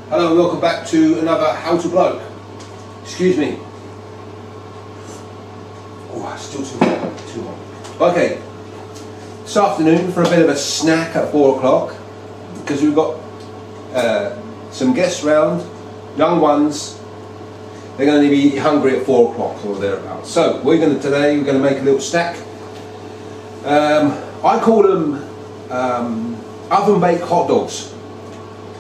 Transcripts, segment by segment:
Hello and welcome back to another How To Bloke. Excuse me. Oh, it's still too hot. Okay, this afternoon for a bit of a snack at 4 o'clock because we've got some guests round, young ones. They're going to be hungry at 4 o'clock or thereabouts. So we're going to make a little snack. I call them oven baked hot dogs.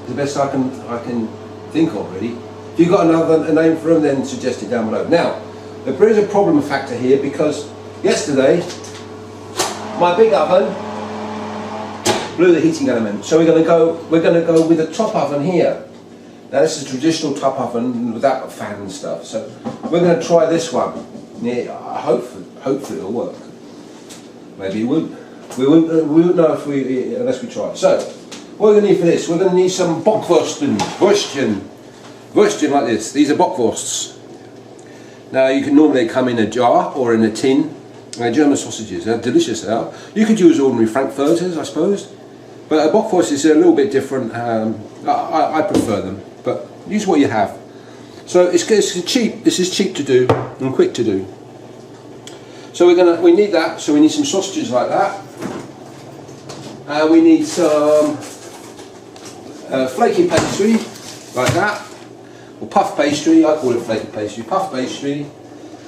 The best I can think of, really. If you've got a name for them, then suggest it down below. Now, there is a problem factor here because yesterday my big oven blew the heating element. So we're going to go with a top oven here. Now this is a traditional top oven without a fan and stuff. So we're going to try this one. Yeah, hopefully it'll work. Maybe it won't. We won't know if unless we try. So what we're going to need for this, we're going to need some Bockwursten, Würstchen like this. These are Bockwursts. Now you can normally come in a jar or in a tin. German sausages, they're delicious they are. You could use ordinary Frankfurters, I suppose, but a Bockwurst is a little bit different. I prefer them, but use what you have. So it's cheap. This is cheap to do and quick to do. So we need that. So we need some sausages like that. We need some flaky pastry like that, or puff pastry. I call it flaky pastry. Puff pastry,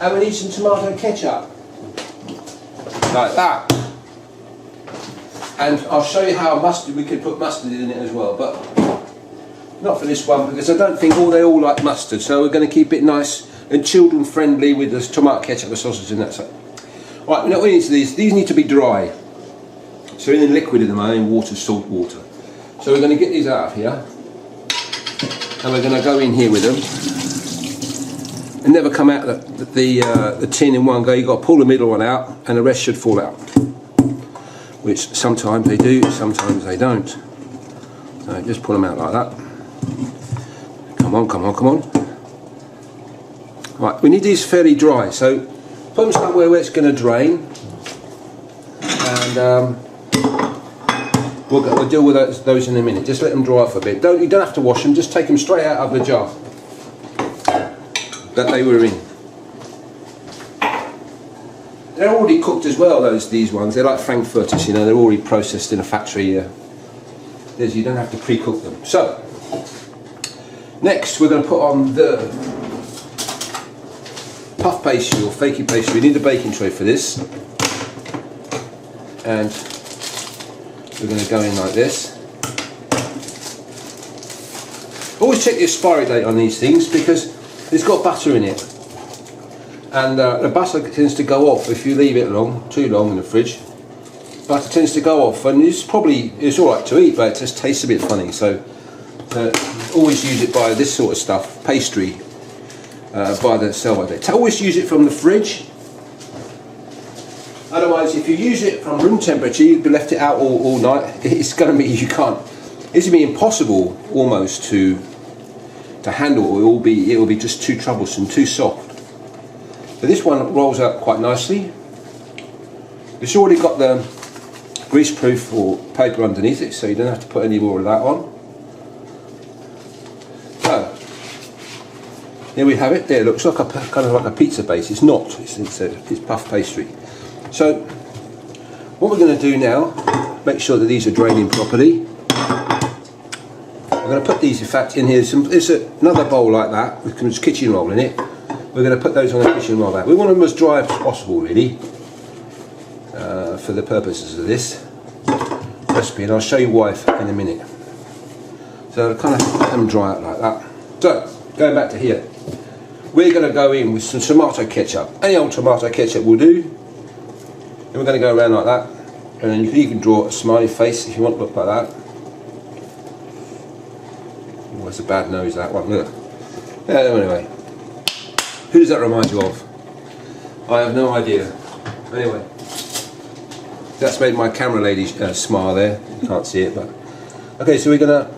and we need some tomato ketchup like that. And I'll show you how we could put mustard in it as well, but not for this one because I don't think they all like mustard. So we're going to keep it nice and children friendly with the tomato ketchup, the sausage, and that's it. Right, what we need to these need to be dry. So in liquid at the moment, water, salt water. So we're going to get these out of here, and we're going to go in here with them, and never come out the tin in one go. You've got to pull the middle one out, and the rest should fall out. Which sometimes they do, sometimes they don't. So just pull them out like that. Come on, come on, come on. Right, we need these fairly dry, so put them somewhere where it's going to drain, and we'll deal with those in a minute. Just let them dry off a bit. You don't have to wash them, just take them straight out of the jar that they were in. They're already cooked as well, these ones. They're like Frankfurters, you know, they're already processed in a factory here. You don't have to pre-cook them. So, next we're going to put on the puff pastry or flaky pastry. We need a baking tray for this. And we're going to go in like this. Always check the expiry date on these things because it's got butter in it. And the butter tends to go off if you leave it too long in the fridge. Butter tends to go off, and it's alright to eat, but it just tastes a bit funny. So always use it by this sort of stuff, pastry, by the sell-by date. Always use it from the fridge. Otherwise, if you use it from room temperature, you've left it out all night. It's going to be it's going to be impossible almost to handle. It will be just too troublesome, too soft. So this one rolls out quite nicely. It's already got the greaseproof or paper underneath it, so you don't have to put any more of that on. So here we have it. There, it looks like kind of like a pizza base. It's not. It's puff pastry. So what we're going to do now, make sure that these are draining properly. We're going to put these, in fact, in here. There's another bowl like that with some kitchen roll in it. We're going to put those on the kitchen roll back. We want them as dry as possible, really, for the purposes of this recipe, and I'll show you why in a minute. So I'll kind of let them dry out like that. So, going back to here, we're going to go in with some tomato ketchup. Any old tomato ketchup will do. And we're going to go around like that, and then you can even draw a smiley face if you want to look like that. Oh, that's a bad nose, that one, look. Anyway. Who does that remind you of? I have no idea. Anyway, that's made my camera lady smile there. You can't see it, but okay. So we're gonna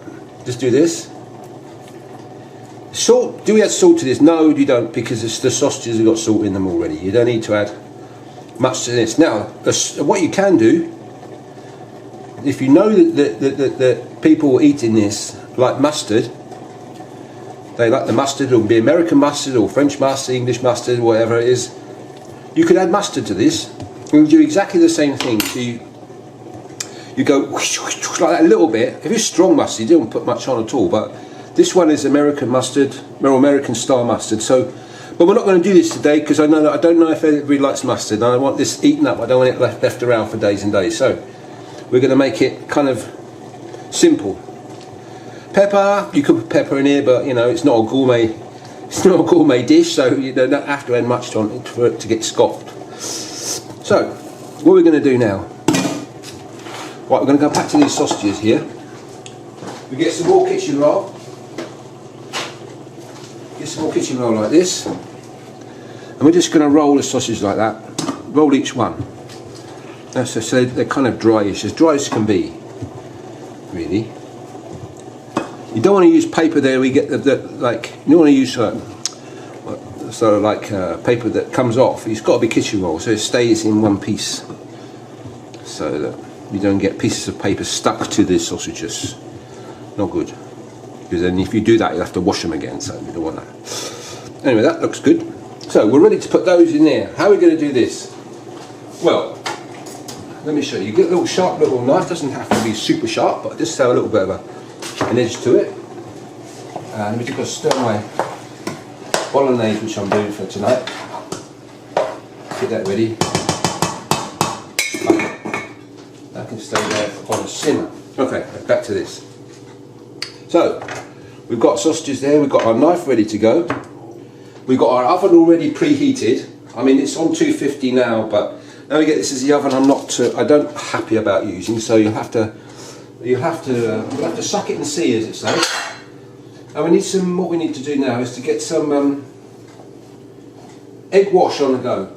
just do this. Salt. Do we add salt to this? No, you don't, because the sausages have got salt in them already. You don't need to add much to this. Now, what you can do, if you know that people eating this like mustard, they like the mustard, it'll be American mustard or French mustard, English mustard, whatever it is. You could add mustard to this. You do exactly the same thing. So you go whoosh, whoosh, whoosh, like that a little bit. If it's strong mustard, you don't put much on at all. But this one is American mustard, or American style mustard. So, but we're not going to do this today because I don't know if everybody likes mustard, and I want this eaten up. I don't want it left around for days and days. So we're going to make it kind of simple. Pepper, you could put pepper in here, but you know it's not a gourmet. It's not a gourmet dish, so you don't have to add much on it for it to get scoffed. So, what we're going to do now? Right, we're going to go back to these sausages here. We get some more kitchen roll. Get some more kitchen roll like this, and we're just going to roll the sausage like that. Roll each one. So they're kind of dryish, as dry as can be. Really. You don't want to use paper there. We get the like. You don't want to use sort of like paper that comes off. It's got to be kitchen roll, so it stays in one piece, so that you don't get pieces of paper stuck to the sausages. Not good, because then if you do that, you'll have to wash them again. So we don't want that. Anyway, that looks good. So we're ready to put those in there. How are we going to do this? Well, let me show you. You get a little sharp little knife. Doesn't have to be super sharp, but just have a little bit of an edge to it. And we just got to stir my bolognese, which I'm doing for tonight. Get that ready. That can stay there on a simmer. Okay, back to this. So we've got sausages there. We've got our knife ready to go. We've got our oven already preheated. I mean, it's on 250 now, but now we get this is the oven I don't happy about using. So you'll have to suck it and see, as it says. And we need some. What we need to do now is to get some egg wash on the go.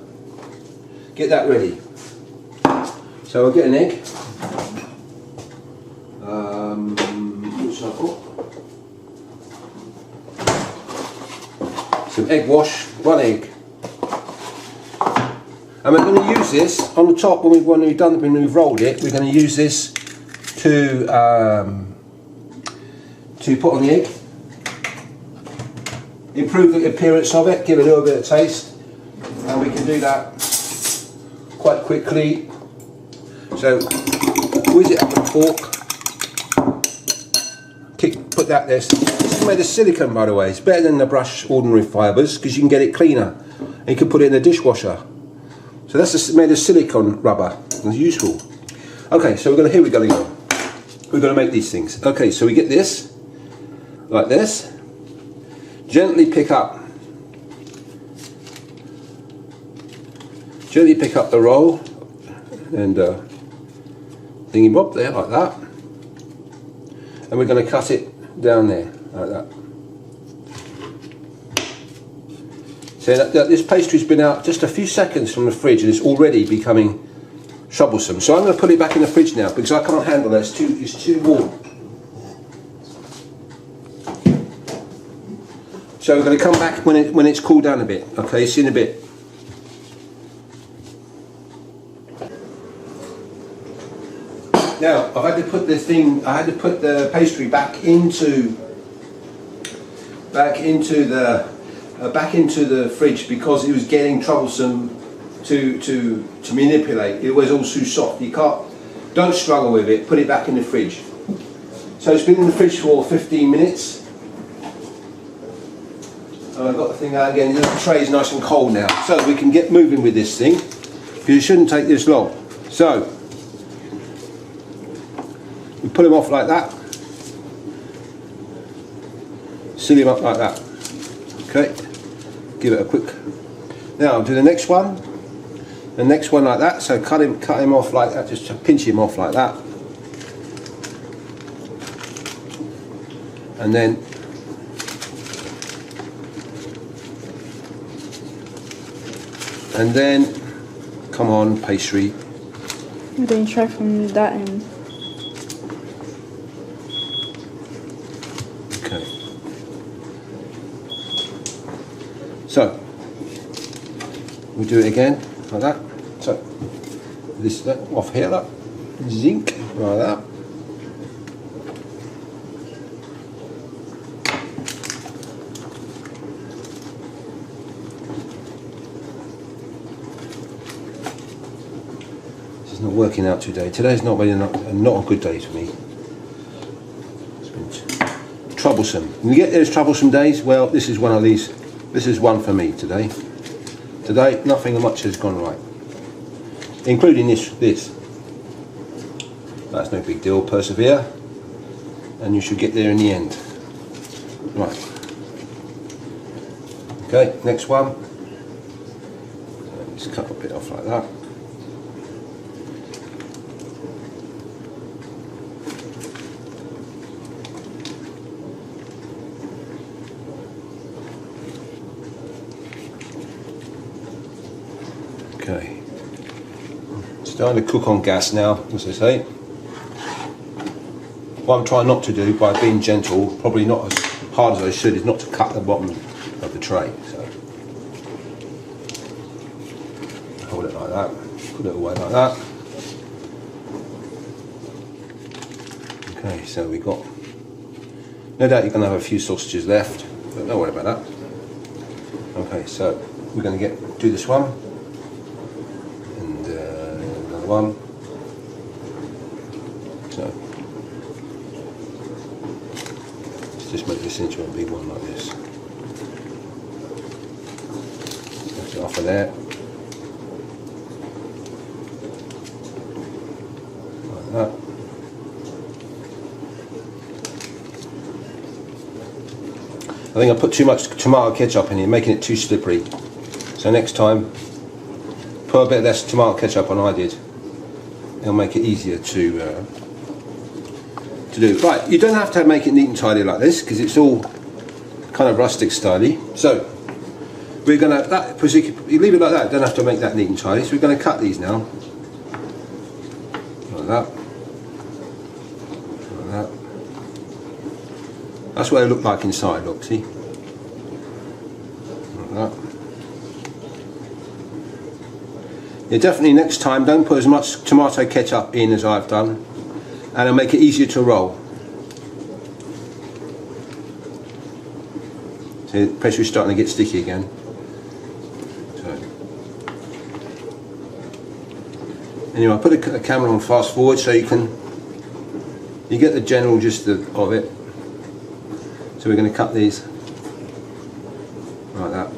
Get that ready. So I'll get an egg. What should I put? Some egg wash. 1 egg. And we're going to use this on the top when we've rolled it. We're going to use this to put on the egg. Improve the appearance of it, give it a little bit of taste, and we can do that quite quickly. So whiz it up with a fork, put that there. This is made of silicone, by the way. It's better than the brush ordinary fibres because you can get it cleaner, and you can put it in the dishwasher. So that's made of silicone rubber. It's useful. Okay, so here we're going to go. We're going to make these things. Okay, so we get this like this. Gently pick up the roll and thingy bob there like that, and we're going to cut it down there like that. So that this pastry's been out just a few seconds from the fridge and it's already becoming troublesome. So I'm going to put it back in the fridge now because I can't handle it. It's too warm. So we're going to come back when it's cooled down a bit. Okay, see you in a bit. Now I had to put the pastry back into the fridge because it was getting troublesome to manipulate. It was all too soft. Don't struggle with it. Put it back in the fridge. So it's been in the fridge for 15 minutes. And I've got the thing out again. The tray is nice and cold now, so we can get moving with this thing because it shouldn't take this long. So we pull him off like that, seal him up like that. Okay, give it a quick. Now I'll do the next one, like that. So cut him off like that. Just pinch him off like that, and then. And then, come on, pastry. Then try from that end. Okay. So, we do it again, like that. So, this off here, look. Zinc, like that. not working out today. Today's not been not a good day for me. It's been troublesome. When you get those troublesome days, well, this is one of these. This is one for me today. Today, nothing much has gone right, including this. That's no big deal. Persevere, and you should get there in the end. Right. Okay, next one. Just cut a bit off like that. Okay. Starting to cook on gas now, as I say. What I'm trying not to do by being gentle, probably not as hard as I should, is not to cut the bottom of the tray. So hold it like that, put it away like that. Okay, so we've got, no doubt you're going to have a few sausages left, but don't worry about that. Okay, so we're going to do this one, and another one. So just make this into a big one like this. Lift it off of there. Like that. I think I put too much tomato ketchup in here, making it too slippery. So next time, put a bit less tomato ketchup on I did. It'll make it easier to do. Right, you don't have to make it neat and tidy like this because it's all kind of rustic styly. So we're gonna you leave it like that. Don't have to make that neat and tidy. So we're going to cut these now, like that, like that. That's what they look like inside. Look, see, like that. Yeah, definitely next time don't put as much tomato ketchup in as I've done. And it'll make it easier to roll. See, the pastry's starting to get sticky again. So, anyway, I put the camera on fast forward so you get the general gist of it. So we're going to cut these like that.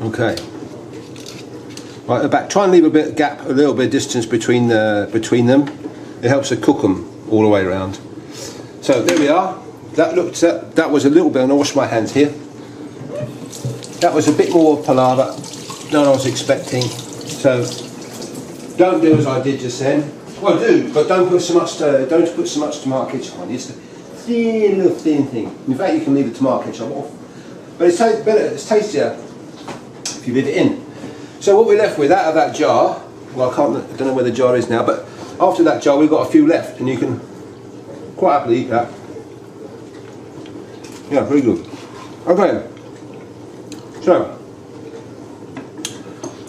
Okay. Right, the back. Try and leave a bit of gap, a little bit of distance between them. It helps to cook them all the way around. So there we are. That was a little bit. I'm gonna wash my hands here. That was a bit more palaver than I was expecting. So don't do as I did just then. Well, do, but don't put so much tomato ketchup on. It's a thin little thin thing. In fact, you can leave the tomato ketchup off. But it's better. It's tastier if you leave it in. So what we're left with out of that jar, well, I don't know where the jar is now, but after that jar we've got a few left, and you can quite happily eat that. Yeah, pretty good. Okay, so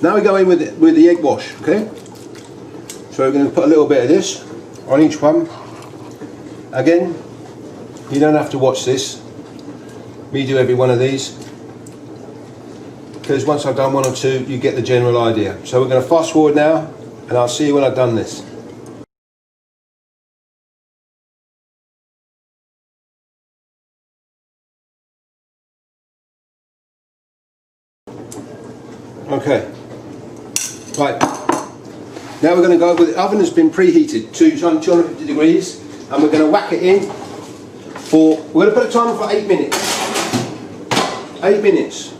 now we go in with the egg wash. Okay, so we're going to put a little bit of this on each one. Again, you don't have to watch this. Me do every one of these, because once I've done one or two, you get the general idea. So we're going to fast forward now, and I'll see you when I've done this. Okay, right, now we're going to go with the oven has been preheated to 250 degrees, and we're going to whack it in for, we're going to put a timer for 8 minutes. 8 minutes.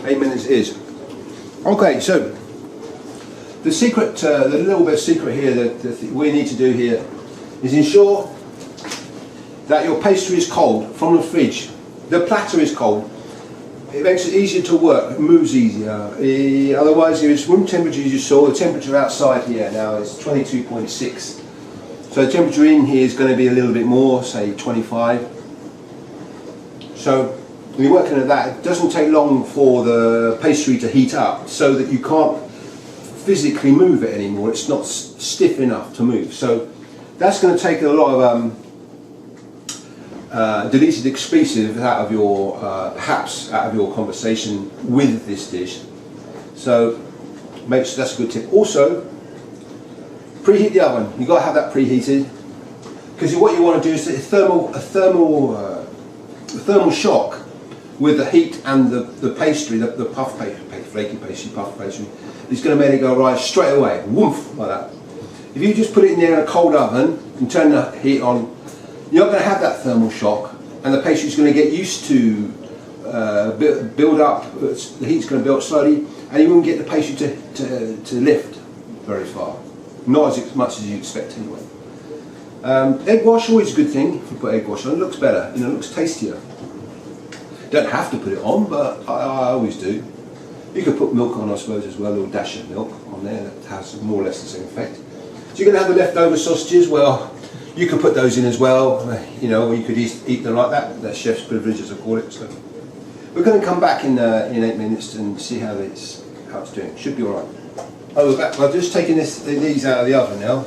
8 minutes is. Okay, so the secret, the little bit of secret here that we need to do here is ensure that your pastry is cold from the fridge. The platter is cold. It makes it easier to work, it moves easier. Otherwise, if it's room temperature, as you saw, the temperature outside here now is 22.6. So the temperature in here is going to be a little bit more, say 25. So when you're working at that, it doesn't take long for the pastry to heat up so that you can't physically move it anymore. It's not stiff enough to move. So that's going to take a lot of deleted expletives out of your, perhaps out of your conversation with this dish. So that's a good tip. Also, preheat the oven. You've got to have that preheated, because what you want to do is a thermal shock with the heat and the pastry, the puff pastry, flaky pastry, puff pastry, is going to make it go right straight away, woof, like that. If you just put it in there in a cold oven and turn the heat on, you're not going to have that thermal shock, and the pastry is going to get used to build up. The heat's going to build up slowly, and you won't get the pastry to lift very far, not as much as you expect anyway. Egg wash, always a good thing. If you put egg wash on, it looks better. You know, it looks tastier. Don't have to put it on, but I always do. You could put milk on, I suppose, as well, a little dash of milk on there. That has more or less the same effect. So you're going to have the leftover sausages. Well, you could put those in as well. You know, or you could eat them like that. That's chef's privilege, as I call it. So we're going to come back in 8 minutes and see how it's doing. Should be all right. Oh, we're back. I've just taken these out of the oven now.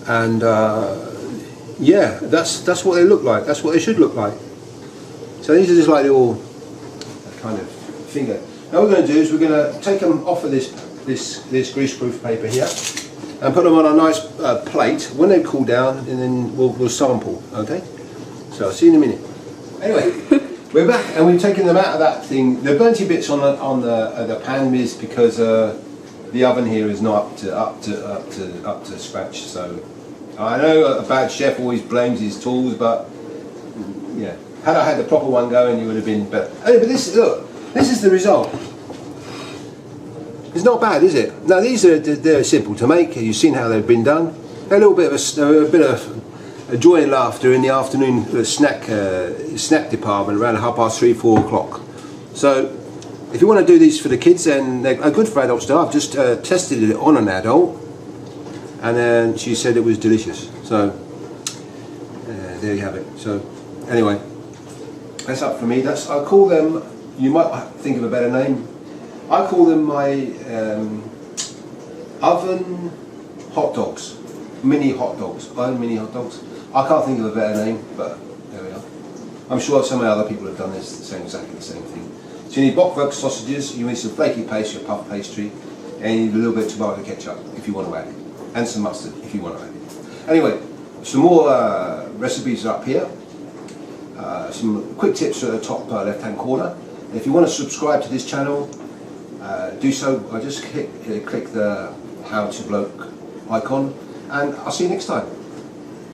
And yeah, that's what they look like. That's what they should look like. So these are just like little kind of finger. Now what we're going to do is we're going to take them off of this greaseproof paper here and put them on a nice plate when they cool down, and then we'll sample. Okay. So I'll see you in a minute. Anyway, we're back and we've taken them out of that thing. The burnty bits on the pan is because the oven here is not up to scratch. So I know a bad chef always blames his tools, but yeah, had I had the proper one going, you would have been better. Hey, but this is the result. It's not bad, is it? Now they're simple to make. You've seen how they've been done. A little bit of a joy and laughter in the afternoon snack department around 3:30, 4 o'clock. So if you want to do these for the kids, then they're good for adults too. I've just tested it on an adult, and then she said it was delicious. So there you have it. So anyway, that's up for me. I call them, you might think of a better name, I call them my oven hot dogs, mini hot dogs, oven mini hot dogs. I can't think of a better name, but there we are. I'm sure some other people have done exactly the same thing. So you need Bockwerk sausages, you need some flaky pastry, puff pastry, and you need a little bit of tomato ketchup if you want to add it, and some mustard if you want to add it. Anyway, some more recipes are up here. Some quick tips at the top left hand corner. If you want to subscribe to this channel, do so. I just click the How To Bloke icon, and I'll see you next time.